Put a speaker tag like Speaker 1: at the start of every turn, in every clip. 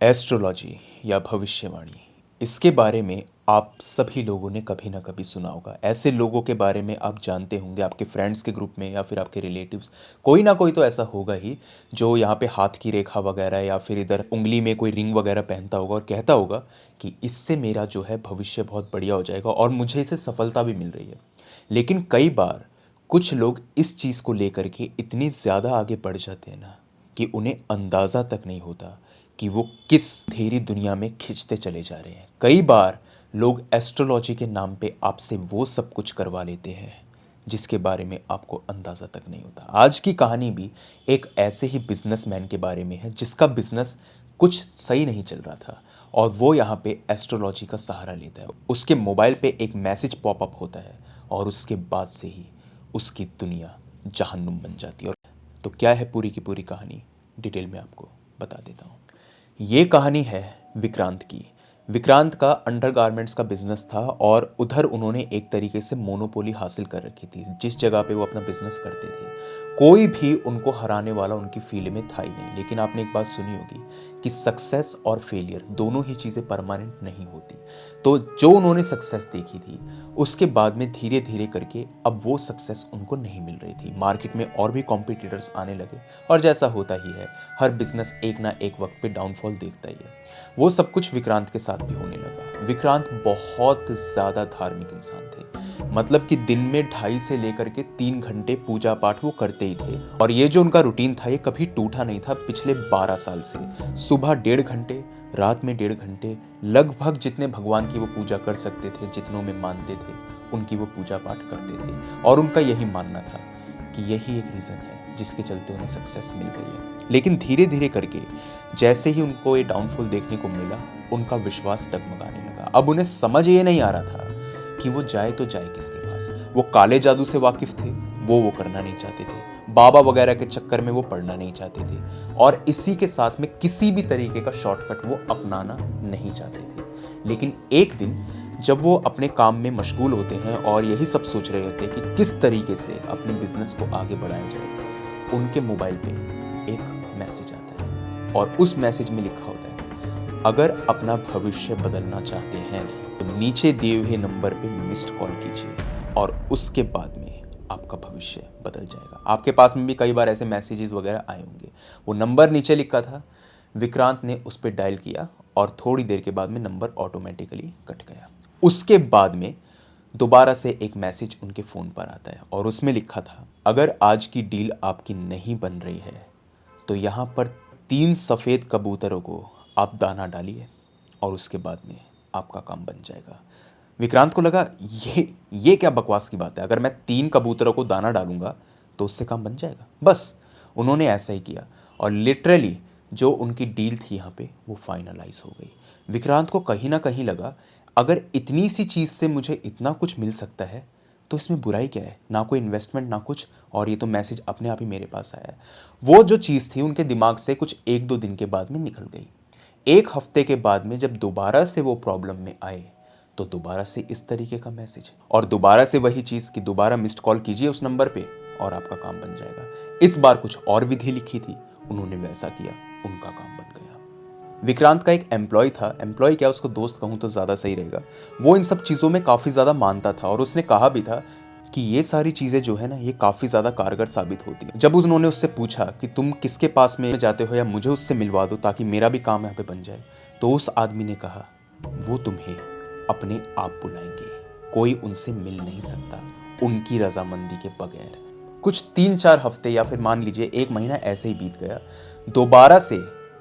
Speaker 1: Astrology या भविष्यवाणी, इसके बारे में आप सभी लोगों ने कभी ना कभी सुना होगा। ऐसे लोगों के बारे में आप जानते होंगे, आपके फ्रेंड्स के ग्रुप में या फिर आपके रिलेटिव्स, कोई ना कोई तो ऐसा होगा ही जो यहाँ पे हाथ की रेखा वगैरह या फिर इधर उंगली में कोई रिंग वगैरह पहनता होगा और कहता होगा कि इससे मेरा जो है भविष्य बहुत बढ़िया हो जाएगा और मुझे इससे सफलता भी मिल रही है। लेकिन कई बार कुछ लोग इस चीज़ को लेकर के इतनी ज़्यादा आगे बढ़ जाते हैं ना कि उन्हें अंदाज़ा तक नहीं होता कि वो किस अंधेरी दुनिया में खिंचते चले जा रहे हैं। कई बार लोग एस्ट्रोलॉजी के नाम पे आपसे वो सब कुछ करवा लेते हैं जिसके बारे में आपको अंदाज़ा तक नहीं होता। आज की कहानी भी एक ऐसे ही बिजनेसमैन के बारे में है जिसका बिजनेस कुछ सही नहीं चल रहा था और वो यहाँ पे एस्ट्रोलॉजी का सहारा लेता है। उसके मोबाइल पे एक मैसेज पॉपअप होता है और उसके बाद से ही उसकी दुनिया जहन्नुम बन जाती है। और तो क्या है पूरी की पूरी कहानी, डिटेल में आपको बता देता हूँ। ये कहानी है विक्रांत की। विक्रांत का अंडरगारमेंट्स का बिजनेस था और उधर उन्होंने एक तरीके से मोनोपोली हासिल कर रखी थी। जिस जगह पे वो अपना बिजनेस करते थे कोई भी उनको हराने वाला उनकी फील्ड में था ही नहीं। लेकिन आपने एक बात सुनी होगी कि सक्सेस और फेलियर दोनों ही चीज़ें परमानेंट नहीं होती। तो जो उन्होंने सक्सेस देखी थी उसके बाद में धीरे धीरे करके अब वो सक्सेस उनको नहीं मिल रही थी। मार्केट में और भी कॉम्पिटिटर्स आने लगे और जैसा होता ही है हर बिजनेस एक ना एक वक्त पे डाउनफॉल देखता ही है। वो सब कुछ विक्रांत के साथ भी होने लगा। विक्रांत बहुत ज़्यादा धार्मिक इंसान थे, मतलब कि दिन में 2.5 से लेकर के 3 घंटे पूजा पाठ वो करते ही थे। और ये जो उनका रूटीन था ये कभी टूटा नहीं था पिछले 12 साल से। सुबह 1.5 घंटे, रात में 1.5 घंटे, लगभग जितने भगवान की वो पूजा कर सकते थे, जितनों में मानते थे उनकी वो पूजा पाठ करते थे। और उनका यही मानना था कि यही एक रीज़न है जिसके चलते उन्हें सक्सेस मिल रही है। लेकिन धीरे धीरे करके जैसे ही उनको ये डाउनफॉल देखने को मिला उनका विश्वास डगमगाने लगा। अब उन्हें समझ ये नहीं आ रहा था कि वो जाए तो जाए किसके पास। वो काले जादू से वाकिफ थे, वो करना नहीं चाहते थे। बाबा वगैरह के चक्कर में वो पढ़ना नहीं चाहते थे और इसी के साथ में किसी भी तरीके का शॉर्टकट वो अपनाना नहीं चाहते थे। लेकिन एक दिन जब वो अपने काम में मशगूल होते हैं और यही सब सोच रहे होते हैं कि किस तरीके से अपने बिजनेस को आगे बढ़ाया जाए, उनके मोबाइल पे एक मैसेज आता है और उस मैसेज में लिखा होता है, अगर अपना भविष्य बदलना चाहते हैं तो नीचे दिए हुए नंबर पे मिस्ड कॉल कीजिए और उसके बाद में आपका भविष्य बदल जाएगा। आपके पास में भी कई बार ऐसे मैसेजेस वगैरह आए होंगे। वो नंबर नीचे लिखा था, विक्रांत ने उस पर डायल किया और थोड़ी देर के बाद में नंबर ऑटोमेटिकली कट गया। उसके बाद में दोबारा से एक मैसेज उनके फ़ोन पर आता है और उसमें लिखा था, अगर आज की डील आपकी नहीं बन रही है तो यहाँ पर 3 सफ़ेद कबूतरों को आप दाना डालिए और उसके बाद में आपका काम बन जाएगा। विक्रांत को लगा ये क्या बकवास की बात है, अगर मैं 3 कबूतरों को दाना डालूंगा तो उससे काम बन जाएगा। बस उन्होंने ऐसा ही किया और लिटरली जो उनकी डील थी यहाँ पे वो फाइनलाइज हो गई। विक्रांत को कहीं ना कहीं लगा, अगर इतनी सी चीज़ से मुझे इतना कुछ मिल सकता है तो इसमें बुराई क्या है, ना कोई इन्वेस्टमेंट ना कुछ, और ये तो मैसेज अपने आप ही मेरे पास आया है। वो जो चीज़ थी उनके दिमाग से कुछ 1-2 दिन के बाद में निकल गई। 1 हफ्ते के बाद में जब दोबारा से वो प्रॉब्लम में आए तो दोबारा से इस तरीके का मैसेज और दोबारा से वही चीज़ कि दोबारा मिस्ड कॉल कीजिए उस नंबर पे और आपका काम बन जाएगा। इस बार कुछ और विधि लिखी थी, उन्होंने वैसा किया, उनका काम बन गया। विक्रांत का एक एम्प्लॉय था, एम्प्लॉय क्या उसको दोस्त कहूँ तो ज़्यादा सही रहेगा, वो इन सब चीज़ों में काफ़ी ज़्यादा मानता था और उसने कहा भी था कि ये सारी चीज़ें जो है ना ये काफ़ी ज़्यादा कारगर साबित होती है। जब उन्होंने उससे पूछा कि तुम किसके पास में जाते हो या मुझे उससे मिलवा दो ताकि मेरा भी काम यहाँ पे बन जाए, तो उस आदमी ने कहा, वो तुम्हें अपने आप बुलाएंगे, कोई उनसे मिल नहीं सकता उनकी रजामंदी के बगैर। कुछ 3-4 हफ्ते या फिर मान लीजिए 1 महीना ऐसे ही बीत गया। दोबारा से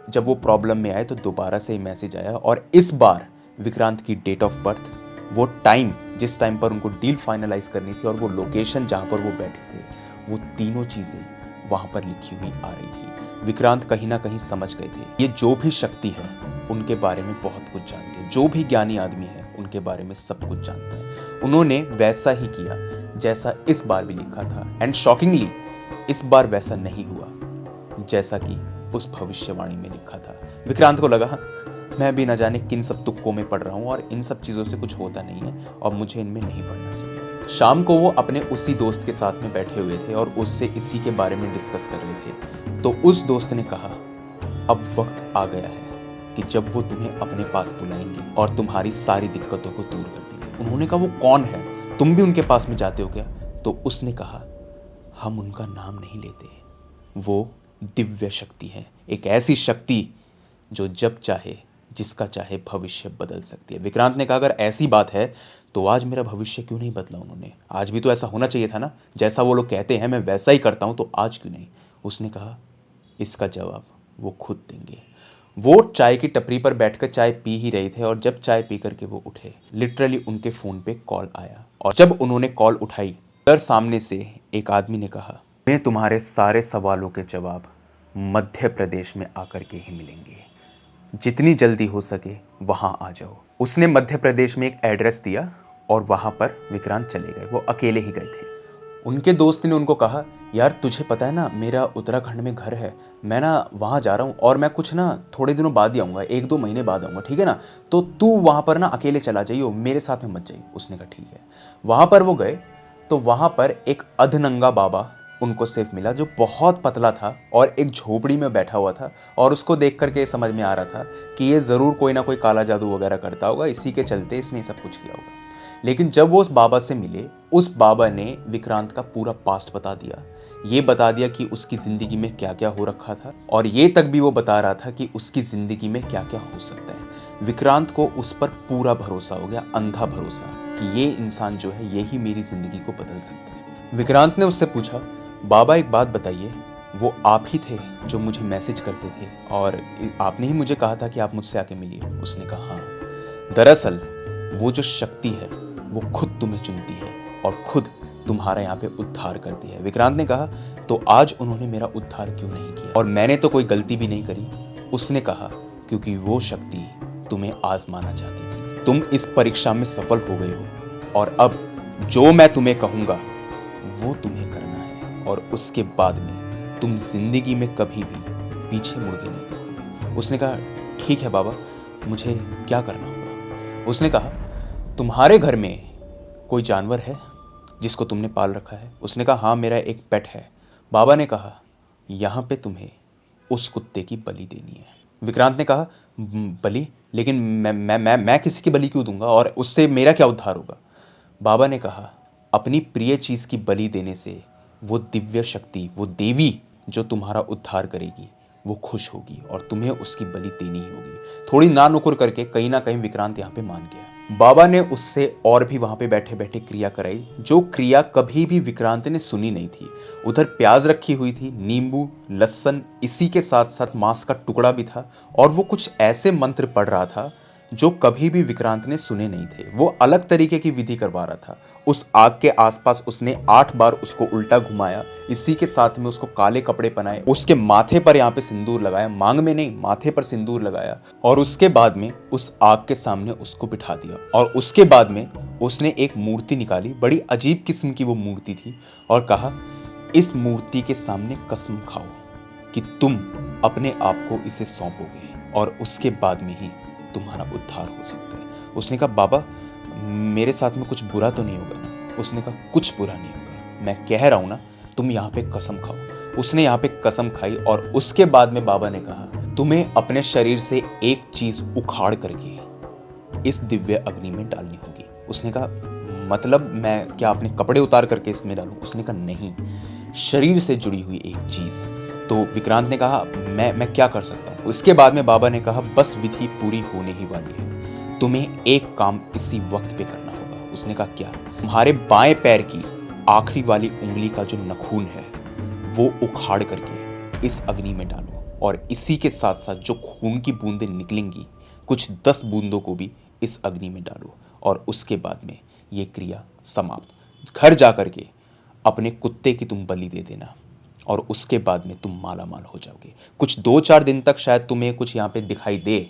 Speaker 1: जब वो प्रॉब्लम में आए तो दोबारा से ही मैसेज आया और इस बार विक्रांत की डेट ऑफ बर्थ, वो टाइम जिस टाइम पर उनको डील फाइनलाइज करनी थी और वो लोकेशन जहाँ पर वो बैठे थे, वो तीनों चीज़ें वहाँ पर लिखी हुई आ रही थी। विक्रांत कहीं ना कहीं समझ गए थे ये जो भी शक्ति है उनके बारे में बहुत कुछ जानते हैं, जो भी ज्ञानी आदमी है उनके बारे में सब कुछ जानता है। उन्होंने वैसा ही किया जैसा इस बार भी लिखा था एंड शॉकिंगली इस बार वैसा नहीं हुआ जैसा कि उस भविष्यवाणी में लिखा था। विक्रांत को लगा, मैं भी न जाने किन सब तुक्कों में पढ़ रहा हूँ और इन सब चीज़ों से कुछ होता नहीं है और मुझे इनमें नहीं पढ़ना चाहिए। शाम को वो अपने उसी दोस्त के साथ में बैठे हुए थे और उससे इसी के बारे में डिस्कस कर रहे थे। तो उस दोस्त ने कहा, अब वक्त आ गया है कि जब वो तुम्हें अपने पास बुलाएंगे और तुम्हारी सारी दिक्कतों को दूर कर देंगे। उन्होंने कहा वो कौन है, तुम भी उनके पास में जाते हो क्या? तो उसने कहा हम उनका नाम नहीं लेते, वो दिव्य शक्ति है, एक ऐसी शक्ति जो जब चाहे जिसका चाहे भविष्य बदल सकती है। विक्रांत ने कहा अगर ऐसी बात है तो आज मेरा भविष्य क्यों नहीं बदला उन्होंने? आज भी तो ऐसा होना चाहिए था ना, जैसा वो लोग कहते हैं मैं वैसा ही करता हूं, तो आज क्यों नहीं? उसने कहा इसका जवाब वो खुद देंगे। वो चाय की टपरी पर बैठकर चाय पी ही रहे थे और जब चाय पी करके वो उठे, लिटरली उनके फोन पे कॉल आया और जब उन्होंने कॉल उठाई, इधर सामने से एक आदमी ने कहा मैं तुम्हारे सारे सवालों के जवाब मध्य प्रदेश में आकर के ही मिलेंगे, जितनी जल्दी हो सके वहां आ जाओ। उसने मध्य प्रदेश में एक एड्रेस दिया और वहां पर विक्रांत चले गए। वो अकेले ही गए थे। उनके दोस्त ने उनको कहा यार तुझे पता है ना मेरा उत्तराखंड में घर है, मैं ना वहाँ जा रहा हूँ और मैं कुछ ना थोड़े दिनों बाद ही आऊँगा, 1-2 महीने बाद आऊँगा, ठीक है ना? तो तू वहाँ पर ना अकेले चला जाइयो, मेरे साथ में मत जाइए। उसने कहा ठीक है। वहाँ पर वो गए तो वहाँ पर एक अधनंगा बाबा उनको सिर्फ मिला जो बहुत पतला था और एक झोपड़ी में बैठा हुआ था और उसको देख करके समझ में आ रहा था कि ये ज़रूर कोई ना कोई काला जादू वगैरह करता होगा, इसी के चलते इसने सब कुछ किया होगा। लेकिन जब वो उस बाबा से मिले, उस बाबा ने विक्रांत का पूरा पास्ट बता दिया। ये बता दिया कि उसकी ज़िंदगी में क्या क्या हो रखा था और ये तक भी वो बता रहा था कि उसकी ज़िंदगी में क्या क्या हो सकता है। विक्रांत को उस पर पूरा भरोसा हो गया, अंधा भरोसा, कि ये इंसान जो है यही मेरी ज़िंदगी को बदल सकता है। विक्रांत ने उससे पूछा बाबा एक बात बताइए, वो आप ही थे जो मुझे मैसेज करते थे और आपने ही मुझे कहा था कि आप मुझसे आके मिलिए? उसने कहा हाँ। दरअसल वो जो शक्ति है वो खुद तुम्हें चुनती है और खुद तुम्हारा यहाँ पे उद्धार करती है। विक्रांत ने कहा तो आज उन्होंने मेरा उद्धार क्यों नहीं किया? और मैंने तो कोई गलती भी नहीं करी। उसने कहा क्योंकि वो शक्ति तुम्हें आजमाना चाहती थी। तुम इस परीक्षा में सफल हो गए हो और अब जो मैं तुम्हें कहूँगा वो तुम्हें करना है और उसके बाद में तुम जिंदगी में कभी भी पीछे मुड़ के नहीं देखोगे। उसने कहा ठीक है बाबा, मुझे क्या करना होगा? उसने कहा तुम्हारे घर में कोई जानवर है जिसको तुमने पाल रखा है? उसने कहा हाँ मेरा एक पेट है। बाबा ने कहा यहाँ पे तुम्हें उस कुत्ते की बलि देनी है। विक्रांत ने कहा बलि? लेकिन मैं किसी की बलि क्यों दूंगा और उससे मेरा क्या उद्धार होगा? बाबा ने कहा अपनी प्रिय चीज़ की बलि देने से वो दिव्य शक्ति, वो देवी जो तुम्हारा उद्धार करेगी, वो खुश होगी और तुम्हें उसकी बलि देनी ही होगी। थोड़ी ना नुकुर करके कहीं ना कहीं विक्रांत यहाँ पे मान गया। बाबा ने उससे और भी वहां पे बैठे बैठे क्रिया कराई, जो क्रिया कभी भी विक्रांत ने सुनी नहीं थी। उधर प्याज रखी हुई थी, नींबू, लहसुन, इसी के साथ साथ मांस का टुकड़ा भी था और वो कुछ ऐसे मंत्र पढ़ रहा था जो कभी भी विक्रांत ने सुने नहीं थे। वो अलग तरीके की विधि करवा रहा था। उस आग के आसपास उसने 8 बार उसको उल्टा घुमाया, इसी के साथ में उसको काले कपड़े पहनाए, उसके माथे पर यहाँ पे सिंदूर लगाया, मांग में नहीं माथे पर सिंदूर लगाया और उसके बाद में उस आग के सामने उसको बिठा दिया और उसके बाद में उसने एक मूर्ति निकाली, बड़ी अजीब किस्म की वो मूर्ति थी और कहा इस मूर्ति के सामने कसम खाओ कि तुम अपने आप को इसे सौंपोगे और उसके बाद में ही तुम्हारा उद्धार हो सकता है। उसने कहा बाबा मेरे साथ में कुछ बुरा तो नहीं होगा ना? उसने कहा कुछ बुरा नहीं होगा, मैं कह रहा हूं ना, तुम यहाँ पे कसम खाओ। उसने यहाँ पे कसम खाई और उसके बाद में बाबा ने कहा तुम्हें अपने शरीर से एक चीज उखाड़ करके इस दिव्य अग्नि में डालनी होगी। उसने कहा मतलब मैं क्या अपने कपड़े उतार करके इसमें डालूं? उसने कहा नहीं, शरीर से जुड़ी हुई एक चीज। तो विक्रांत ने कहा मैं क्या कर सकता हूँ? उसके बाद में बाबा ने कहा बस विधि पूरी होने ही वाली है, तुम्हें एक काम इसी वक्त पे करना होगा। उसने कहा क्या? तुम्हारे बाएं पैर की आखिरी वाली उंगली का जो नाखून है वो उखाड़ करके इस अग्नि में डालो और इसी के साथ साथ जो खून की बूंदें निकलेंगी, कुछ 10 बूंदों को भी इस अग्नि में डालो और उसके बाद में ये क्रिया समाप्त। घर जा करके अपने कुत्ते की तुम बलि दे देना और उसके बाद में तुम माला माल हो जाओगे। कुछ 2-4 दिन तक शायद तुम्हें कुछ यहाँ पे दिखाई दे,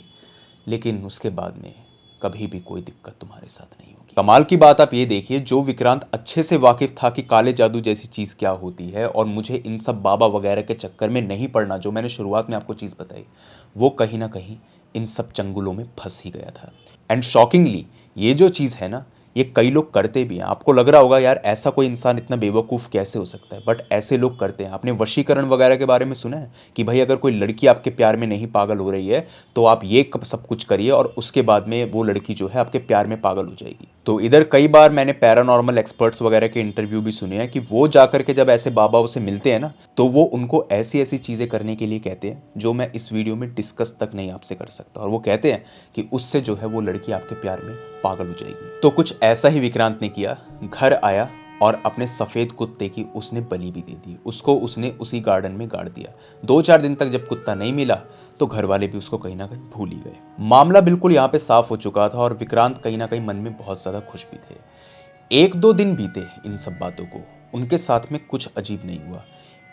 Speaker 1: लेकिन उसके बाद में कभी भी कोई दिक्कत तुम्हारे साथ नहीं होगी। कमाल की बात आप ये देखिए, जो विक्रांत अच्छे से वाकिफ था कि काले जादू जैसी चीज़ क्या होती है और मुझे इन सब बाबा वगैरह के चक्कर में नहीं पड़ना, जो मैंने शुरुआत में आपको चीज़ बताई, वो कहीं ना कहीं इन सब चंगुलों में फंस ही गया था। एंड शॉकिंगली ये जो चीज़ है ना, ये कई लोग करते भी हैं। आपको लग रहा होगा यार ऐसा कोई इंसान इतना बेवकूफ़ कैसे हो सकता है, बट ऐसे लोग करते हैं। आपने वशीकरण वगैरह के बारे में सुना है कि भाई अगर कोई लड़की आपके प्यार में नहीं पागल हो रही है तो आप ये सब कुछ करिए और उसके बाद में वो लड़की जो है आपके प्यार में पागल हो जाएगी। तो इधर कई बार मैंने पैरानॉर्मल एक्सपर्ट्स वगैरह के इंटरव्यू भी सुने हैं कि वो जाकर के जब ऐसे बाबाओं से मिलते हैं ना, तो वो उनको ऐसी ऐसी चीज़ें करने के लिए कहते हैं जो मैं इस वीडियो में डिस्कस तक नहीं आपसे कर सकता, और वो कहते हैं कि उससे जो है वो लड़की आपके प्यार में पागल हो जाएगी। तो कुछ ऐसा ही विक्रांत ने किया। घर आया और अपने सफ़ेद कुत्ते की उसने बलि भी दे दी। उसको उसने उसी गार्डन में गाड़ दिया। 2-4 दिन तक जब कुत्ता नहीं मिला तो घर वाले भी उसको कहीं ना कहीं भूल ही गए। मामला बिल्कुल यहाँ पे साफ हो चुका था और विक्रांत कहीं ना कहीं मन में बहुत ज़्यादा खुश भी थे। 1-2 दिन बीते इन सब बातों को, उनके साथ में कुछ अजीब नहीं हुआ।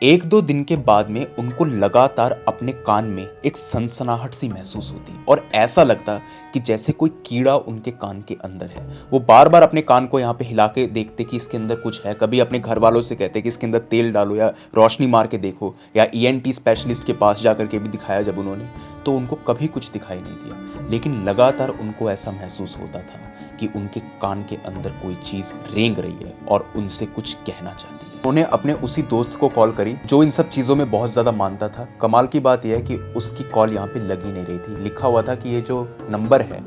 Speaker 1: 1-2 दिन के बाद में उनको लगातार अपने कान में एक सनसनाहट सी महसूस होती और ऐसा लगता कि जैसे कोई कीड़ा उनके कान के अंदर है। वो बार बार अपने कान को यहाँ पे हिला के देखते कि इसके अंदर कुछ है। कभी अपने घर वालों से कहते कि इसके अंदर तेल डालो या रोशनी मार के देखो, या ENT स्पेशलिस्ट के पास जाकर के भी दिखाया जब उन्होंने, तो उनको कभी कुछ दिखाई नहीं दिया। लेकिन लगातार उनको ऐसा महसूस होता था कि उनके कान के अंदर कोई चीज़ रेंग रही है और उनसे कुछ कहना चाहती है। उन्होंने अपने उसी दोस्त को कॉल करी जो इन सब चीज़ों में बहुत ज़्यादा मानता था। कमाल की बात यह है कि उसकी कॉल यहाँ पे लग ही नहीं रही थी। लिखा हुआ था कि ये जो नंबर है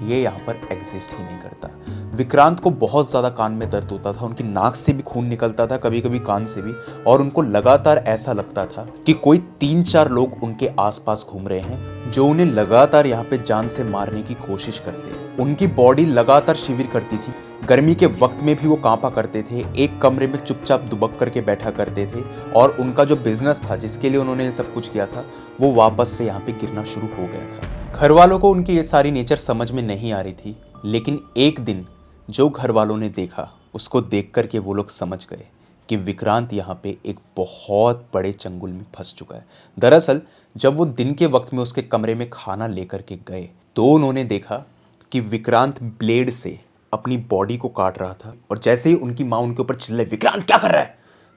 Speaker 1: ये यहाँ पर एग्जिस्ट ही नहीं करता। विक्रांत को बहुत ज़्यादा कान में दर्द होता था, उनकी नाक से भी खून निकलता था, कभी कभी कान से भी, और उनको लगातार ऐसा लगता था कि कोई 3-4 लोग उनके आसपास घूम रहे हैं जो उन्हें लगातार यहाँ पे जान से मारने की कोशिश करते हैं। उनकी बॉडी लगातार शिविर करती थी। गर्मी के वक्त में भी वो कांपा करते थे, एक कमरे में चुपचाप दुबक करके बैठा करते थे, और उनका जो बिजनेस था जिसके लिए उन्होंने ये सब कुछ किया था वो वापस से यहाँ पे गिरना शुरू हो गया था। घर वालों को उनकी ये सारी नेचर समझ में नहीं आ रही थी, लेकिन एक दिन जो घर वालों ने देखा उसको देख करके वो लोग समझ गए कि विक्रांत यहाँ पे एक बहुत बड़े चंगुल में फंस चुका है। दरअसल जब वो दिन के वक्त में उसके कमरे में खाना लेकर के गए तो उन्होंने देखा कि विक्रांत ब्लेड से अपनी बॉडी को काट रहा था, और जैसे ही उनकी माँ उनके ऊपर चिल्लाई विक्रांत क्या कर रहा है,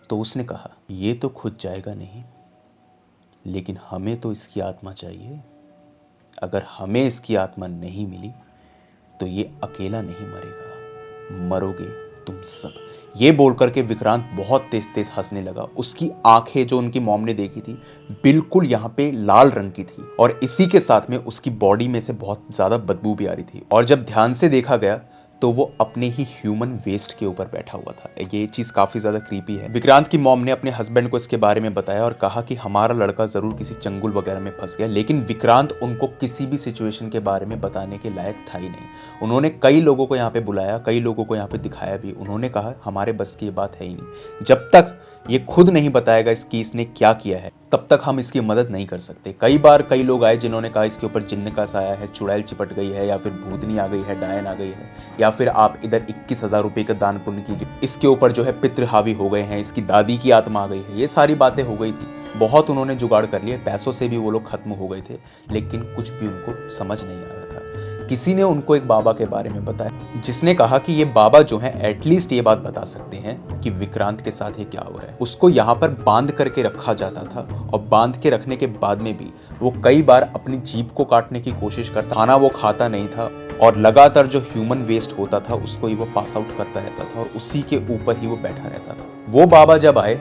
Speaker 1: तो उसने कहा ये तो खुद जाएगा नहीं, लेकिन हमें तो इसकी आत्मा चाहिए। अगर हमें इसकी आत्मा नहीं मिली तो ये अकेला नहीं मरेगा, मरोगे तुम सब। ये बोल करके विक्रांत बहुत तेज तेज हंसने लगा। उसकी आंखें जो उनकी मॉम ने देखी थी बिल्कुल यहाँ पे लाल रंग की थी, और इसी के साथ में उसकी बॉडी में से बहुत ज्यादा बदबू भी आ रही थी। और जब ध्यान से देखा गया तो वो अपने ही ह्यूमन वेस्ट के ऊपर बैठा हुआ था। ये चीज़ काफ़ी ज़्यादा क्रीपी है। विक्रांत की मॉम ने अपने हस्बैंड को इसके बारे में बताया और कहा कि हमारा लड़का ज़रूर किसी चंगुल वगैरह में फंस गया, लेकिन विक्रांत उनको किसी भी सिचुएशन के बारे में बताने के लायक था ही नहीं। उन्होंने कई लोगों को यहाँ पे बुलाया, कई लोगों को यहाँ पे दिखाया भी। उन्होंने कहा हमारे बस की ये बात है ही नहीं, जब तक ये खुद नहीं बताएगा इसकी इसने क्या किया है तब तक हम इसकी मदद नहीं कर सकते। कई बार कई लोग आए जिन्होंने कहा इसके ऊपर जिन्न का साया है, चुड़ैल चिपट गई है, या फिर भूतनी आ गई है, डायन आ गई है, या फिर आप इधर 21,000 रुपये का दान पुण्य कीजिए, इसके ऊपर जो है पितृ हावी हो गए हैं, इसकी दादी की आत्मा आ गई है। ये सारी बातें हो गई थी, बहुत उन्होंने जुगाड़ कर लिए, पैसों से भी वो लोग खत्म हो गए थे, लेकिन कुछ भी उनको समझ नहीं आ रहा था। किसी ने उनको एक बाबा के बारे में बताया जिसने कहा कि ये बाबा जो हैं एटलीस्ट ये बात बता सकते हैं कि विक्रांत के साथ ये क्या हुआ है। उसको यहाँ पर बांध करके रखा जाता था, और बांध के रखने के बाद में भी वो कई बार अपनी जीभ को काटने की कोशिश करता। खाना वो खाता नहीं था, और लगातार जो ह्यूमन वेस्ट होता था उसको ही वो पास आउट करता रहता था, और उसी के ऊपर ही वो बैठा रहता था। वो बाबा जब आए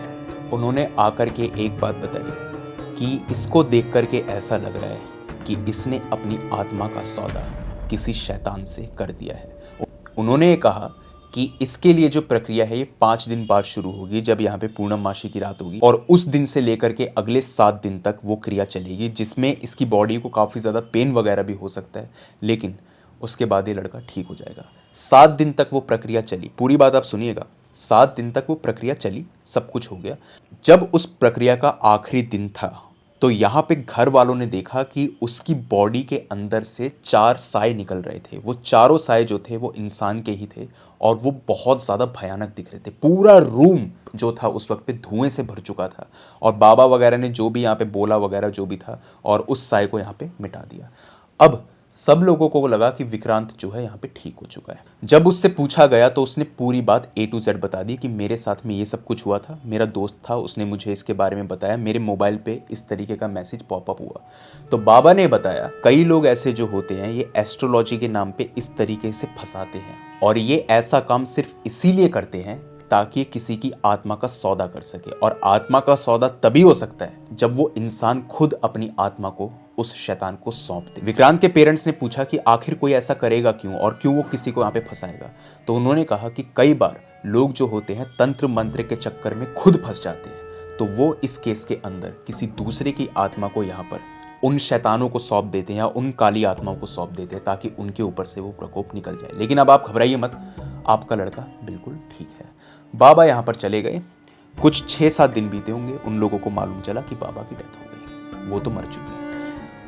Speaker 1: उन्होंने आकर के एक बात बताई कि इसको देख करके ऐसा लग रहा है कि इसने अपनी आत्मा का सौदा किसी शैतान से कर दिया है। उन्होंने कहा कि इसके लिए जो प्रक्रिया है ये 5 दिन बाद शुरू होगी, जब यहाँ पे पूर्णमासी की रात होगी, और उस दिन से लेकर के अगले 7 दिन तक वो क्रिया चलेगी, जिसमें इसकी बॉडी को काफ़ी ज़्यादा पेन वगैरह भी हो सकता है, लेकिन उसके बाद ये लड़का ठीक हो जाएगा। 7 दिन तक वो प्रक्रिया चली, पूरी बात आप सुनिएगा। 7 दिन तक वो प्रक्रिया चली, सब कुछ हो गया। जब उस प्रक्रिया का आखिरी दिन था तो यहाँ पे घर वालों ने देखा कि उसकी बॉडी के अंदर से 4 साए निकल रहे थे। वो चारों साए जो थे वो इंसान के ही थे, और वो बहुत ज़्यादा भयानक दिख रहे थे। पूरा रूम जो था उस वक्त पे धुएं से भर चुका था, और बाबा वगैरह ने जो भी यहाँ पे बोला वगैरह जो भी था, और उस साए को यहाँ पे मिटा दिया। अब सब लोगों को लगा कि विक्रांत जो है यहाँ पे ठीक हो चुका है। जब उससे पूछा गया तो उसने पूरी बात A to Z बता दी कि मेरे साथ में ये सब कुछ हुआ था, मेरा दोस्त था, उसने मुझे इसके बारे में बताया, मेरे मोबाइल पे इस तरीके का मैसेज पॉपअप हुआ। तो बाबा ने बताया कई लोग ऐसे जो होते हैं ये एस्ट्रोलॉजी के नाम पे इस तरीके से फंसाते हैं, और ये ऐसा काम सिर्फ इसीलिए करते हैं ताकि किसी की आत्मा का सौदा कर सके, और आत्मा का सौदा तभी हो सकता है जब वो इंसान खुद अपनी आत्मा को उस शैतान को सौंप दे। विक्रांत के पेरेंट्स ने पूछा कि आखिर कोई ऐसा करेगा क्यों और क्यों वो किसी को यहाँ पे फंसाएगा। तो उन्होंने कहा कि कई बार लोग जो होते हैं तंत्र मंत्र के चक्कर में खुद फंस जाते हैं, तो वो इस केस के अंदर किसी दूसरे की आत्मा को यहाँ पर उन शैतानों को सौंप देते हैं या उन काली आत्माओं को सौंप देते हैं ताकि उनके ऊपर से वो प्रकोप निकल जाए। लेकिन अब आप घबराइए मत, आपका लड़का बिल्कुल ठीक है। बाबा यहाँ पर चले गए, कुछ 6-7 दिन बीते होंगे, उन लोगों को मालूम चला कि बाबा की डेथ हो गई, वो तो मर चुके हैं।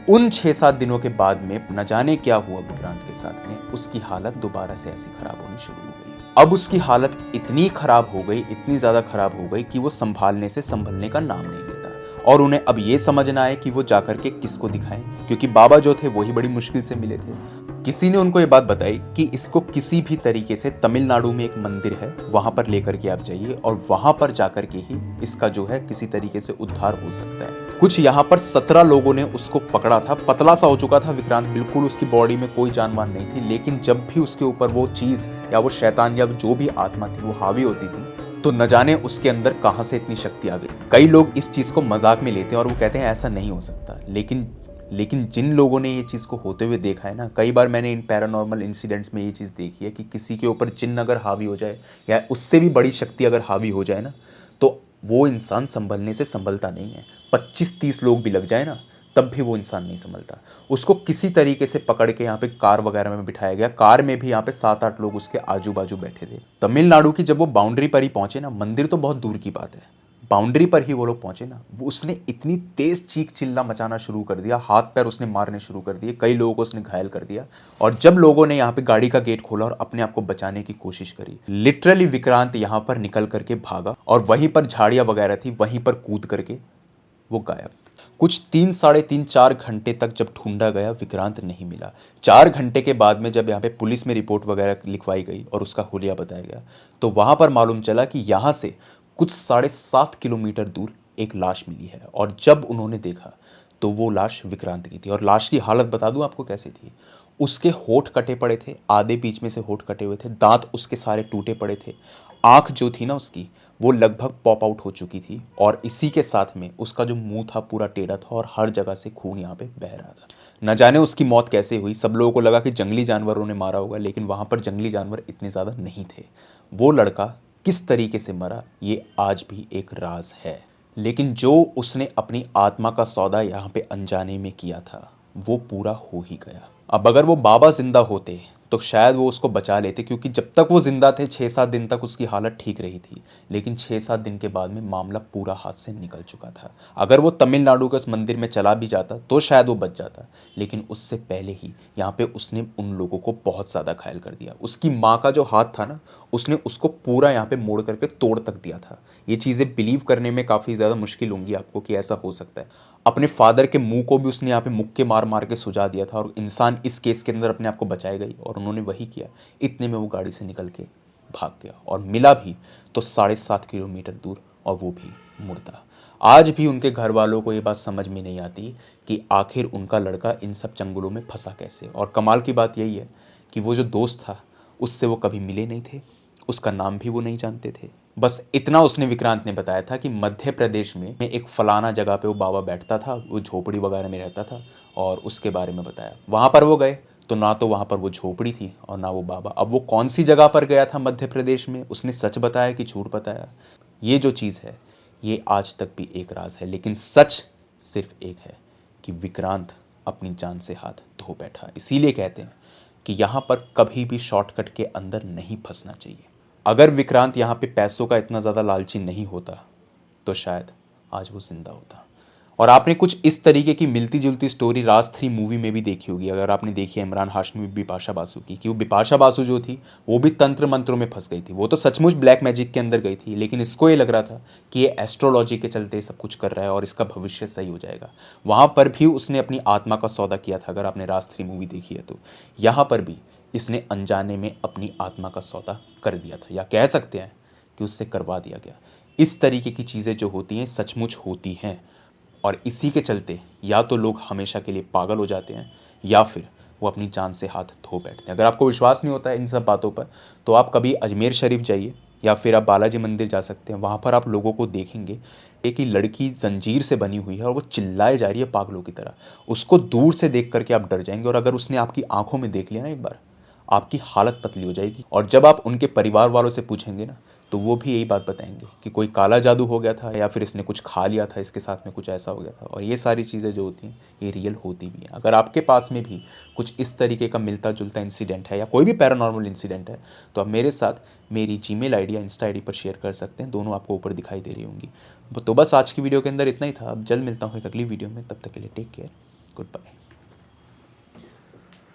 Speaker 1: उन 6-7 दिनों के बाद में न जाने क्या हुआ विक्रांत के साथ में, उसकी हालत दोबारा से ऐसी खराब होनी शुरू हो गई। अब उसकी हालत इतनी खराब हो गई, इतनी ज्यादा खराब हो गई कि वो संभालने से संभलने का नाम नहीं लेता, और उन्हें अब ये समझना है कि वो जाकर के किसको दिखाएं, क्योंकि बाबा जो थे वही बड़ी मुश्किल से मिले थे। किसी ने उनको ये बात बताई कि इसको किसी भी तरीके से तमिलनाडु में एक मंदिर है, वहां पर लेकर के आप जाइए और वहां पर जाकर के ही इसका जो है किसी तरीके से उद्धार हो सकता है। कुछ यहाँ पर 17 लोगों ने उसको पकड़ा था, पतला सा हो चुका था विक्रांत, बिल्कुल उसकी बॉडी में कोई जान मान नहीं थी, लेकिन जब भी उसके ऊपर वो चीज या वो शैतान या जो भी आत्मा थी वो हावी होती थी, तो न जाने उसके अंदर कहां से इतनी शक्ति आ गई। कई लोग इस चीज को मजाक में लेते हैं और वो कहते हैं ऐसा नहीं हो सकता, लेकिन जिन लोगों ने ये चीज़ को होते हुए देखा है ना, कई बार मैंने इन पैरानॉर्मल इंसिडेंट्स में ये चीज़ देखी है कि किसी के ऊपर जिन्न अगर हावी हो जाए या उससे भी बड़ी शक्ति अगर हावी हो जाए ना, तो वो इंसान संभलने से संभलता नहीं है। 25-30 लोग भी लग जाए ना, तब भी वो इंसान नहीं संभलता। उसको किसी तरीके से पकड़ के यहाँ पे कार वगैरह में बिठाया गया, कार में भी यहाँ पे 7-8 लोग उसके आजू बाजू बैठे थे। तमिलनाडु की जब वो बाउंड्री पर ही पहुंचे ना, मंदिर तो बहुत दूर की बात है, बाउंड्री पर ही वो लोग पहुंचे ना, वो उसने इतनी तेज चीख चिल्ला मचाना शुरू कर दिया, हाथ पैर उसने मारने शुरू कर दिए, कई लोगों को उसने घायल कर दिया। और जब लोगों ने यहाँ पे गाड़ी का गेट खोला और अपने आप को बचाने की कोशिश करी, लिटरली विक्रांत यहाँ पर निकल करके भागा और वहीं पर झाड़ियां वगैरह थी, वहीं पर कूद करके वो गायब। कुछ 3-3.5-4 घंटे तक जब ढूंढा गया, विक्रांत नहीं मिला। 4 घंटे के बाद में जब यहाँ पे पुलिस में रिपोर्ट वगैरह लिखवाई गई और उसका हुलिया बताया गया, तो वहां पर मालूम चला कि यहाँ से कुछ 7.5 किलोमीटर दूर एक लाश मिली है। और जब उन्होंने देखा तो वो लाश विक्रांत की थी, और लाश की हालत बता दूं आपको कैसी थी। उसके होठ कटे पड़े थे, आधे बीच में से होठ कटे हुए थे, दांत उसके सारे टूटे पड़े थे, आंख जो थी ना उसकी वो लगभग पॉप आउट हो चुकी थी, और इसी के साथ में उसका जो मुंह था पूरा टेढ़ा था और हर जगह से खून यहाँ पे बह रहा था। न जाने उसकी मौत कैसे हुई, सब लोगों को लगा कि जंगली जानवरों ने मारा होगा, लेकिन वहां पर जंगली जानवर इतने ज़्यादा नहीं थे। वो लड़का किस तरीके से मरा ये आज भी एक राज है, लेकिन जो उसने अपनी आत्मा का सौदा यहाँ पे अनजाने में किया था वो पूरा हो ही गया। अब अगर वो बाबा जिंदा होते तो शायद वो उसको बचा लेते, क्योंकि जब तक वो जिंदा थे 6-7 दिन तक उसकी हालत ठीक रही थी, लेकिन 6-7 दिन के बाद में मामला पूरा हाथ से निकल चुका था। अगर वो तमिलनाडु के उस मंदिर में चला भी जाता तो शायद वो बच जाता, लेकिन उससे पहले ही यहाँ पे उसने उन लोगों को बहुत ज़्यादा घायल कर दिया। उसकी माँ का जो हाथ था ना, उसने उसको पूरा यहाँ पे मोड़ करके तोड़ तक दिया था। ये चीज़ें बिलीव करने में काफ़ी ज़्यादा मुश्किल होंगी आपको कि ऐसा हो सकता है। अपने फादर के मुंह को भी उसने यहाँ पे मुक्के मार मार के सुझा दिया था, और इंसान इस केस के अंदर अपने आप को बचाए गई, और उन्होंने वही किया। इतने में वो गाड़ी से निकल के भाग गया, और मिला भी तो 7.5 किलोमीटर दूर, और वो भी मुर्दा। आज भी उनके घर वालों को ये बात समझ में नहीं आती कि आखिर उनका लड़का इन सब चंगुलों में फंसा कैसे। और कमाल की बात यही है कि वो जो दोस्त था उससे वो कभी मिले नहीं थे, उसका नाम भी वो नहीं जानते थे। बस इतना उसने विक्रांत ने बताया था कि मध्य प्रदेश में एक फलाना जगह पे वो बाबा बैठता था, वो झोपड़ी वगैरह में रहता था, और उसके बारे में बताया। वहाँ पर वो गए तो ना तो वहाँ पर वो झोपड़ी थी और ना वो बाबा। अब वो कौन सी जगह पर गया था मध्य प्रदेश में, उसने सच बताया कि झूठ बताया, ये जो चीज़ है ये आज तक भी एक राज है। लेकिन सच सिर्फ एक है कि विक्रांत अपनी जान से हाथ धो बैठा। इसीलिए कहते हैं कि यहाँ पर कभी भी शॉर्टकट के अंदर नहीं फंसना चाहिए। अगर विक्रांत यहाँ पे पैसों का इतना ज़्यादा लालची नहीं होता तो शायद आज वो जिंदा होता। और आपने कुछ इस तरीके की मिलती जुलती स्टोरी राज 3 मूवी में भी देखी होगी, अगर आपने देखी है इमरान हाशमी बिपाशा बासु की, कि वो बिपाशा बासु जो थी वो भी तंत्र मंत्रों में फंस गई थी। वो तो सचमुच ब्लैक मैजिक के अंदर गई थी, लेकिन इसको ये लग रहा था कि ये एस्ट्रोलॉजी के चलते सब कुछ कर रहा है और इसका भविष्य सही हो जाएगा। वहाँ पर भी उसने अपनी आत्मा का सौदा किया था, अगर आपने राज 3 मूवी देखी है तो। यहाँ पर भी इसने अनजाने में अपनी आत्मा का सौदा कर दिया था, या कह सकते हैं कि उससे करवा दिया गया। इस तरीके की चीज़ें जो होती हैं सचमुच होती हैं, और इसी के चलते या तो लोग हमेशा के लिए पागल हो जाते हैं या फिर वो अपनी जान से हाथ धो बैठते हैं। अगर आपको विश्वास नहीं होता है इन सब बातों पर, तो आप कभी अजमेर शरीफ जाइए या फिर आप बालाजी मंदिर जा सकते हैं। वहाँ पर आप लोगों को देखेंगे एक ही लड़की जंजीर से बनी हुई है और वो चिल्लाए जा रही है पागलों की तरह। उसको दूर से देख करके आप डर जाएंगे, और अगर उसने आपकी आंखों में देख लिया ना एक बार, आपकी हालत पतली हो जाएगी। और जब आप उनके परिवार वालों से पूछेंगे ना, तो वो भी यही बात बताएंगे कि कोई काला जादू हो गया था या फिर इसने कुछ खा लिया था, इसके साथ में कुछ ऐसा हो गया था। और ये सारी चीज़ें जो होती हैं ये रियल होती भी हैं। अगर आपके पास में भी कुछ इस तरीके का मिलता जुलता इंसिडेंट है या कोई भी पैरानॉर्मल इंसिडेंट है, तो आप मेरे साथ मेरी जीमेल आईडी या इंस्टा आईडी पर शेयर कर सकते हैं। दोनों आपको ऊपर दिखाई दे रही होंगी। तो बस आज की वीडियो के अंदर इतना ही था। अब जल्द मिलता हूँ एक अगली वीडियो में, तब तक के लिए टेक केयर, गुड बाय।